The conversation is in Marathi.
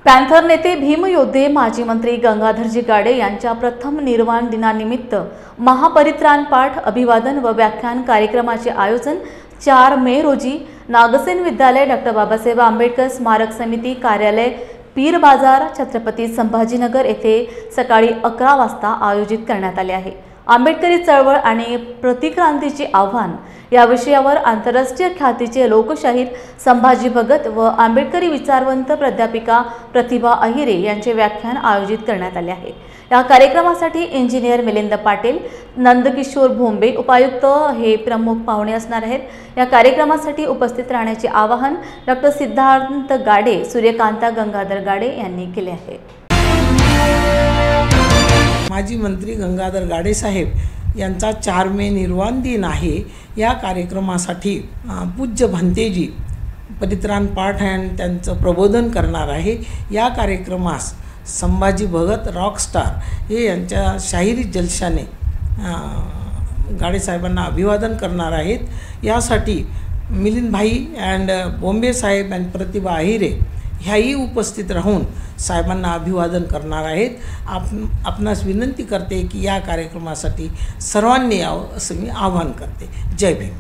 पॅन्थर नेते भीमयोद्धे माजी मंत्री गंगाधरजी गाडे यांच्या प्रथम निर्वाण दिनानिमित्त महापरित्राण पाठ, अभिवादन व व्याख्यान कार्यक्रमाचे आयोजन 4 मे रोजी नागसेन विद्यालय, डॉ. बाबासाहेब आंबेडकर स्मारक समिती कार्यालय, पीर बाजार, छत्रपती संभाजीनगर येथे सकाळी 11 वाजता आयोजित करण्यात आले आहे। आंबेडकरी चळवळ आणि प्रतिक्रांतीचे आव्हान या विषयावर आंतरराष्ट्रीय ख्यातीचे लोकशाहीर संभाजी भगत व आंबेडकरी विचारवंत प्राध्यापिका प्रतिभा अहिरे यांचे व्याख्यान आयोजित करण्यात आले आहे। या कार्यक्रमासाठी इंजिनियर मिलिंद पाटील, नंदकिशोर भोंबे उपायुक्त हे प्रमुख पाहुणे असणार आहेत। या कार्यक्रमासाठी उपस्थित राहण्याचे आवाहन डॉ. सिद्धार्थ गाडे, सूर्यकांता गंगाधर गाडे यांनी केले आहे। माजी मंत्री गंगाधर गाडे साहेब यांचा 4 मे निर्वाण दिन आहे। या कार्यक्रमासाठी पूज्य भंतेजी परित्राण पाठ आणि त्यांचं प्रबोधन करणार आहे। या कार्यक्रमास संभाजी भगत रॉकस्टार हे यांच्या शाहिरी जलशाने गाडे साहेबांना अभिवादन करणार आहेत। यासाठी मिलिंद भाई अँड बॉम्बे साहेब अँड प्रतिभा अहिरे ह्याही उपस्थित राहून साहेबांना अभिवादन करणार आहेत। आपणास विनंती करते की या कार्यक्रमासाठी सर्वांनी यावं असं मी आवाहन करते। जय भीम।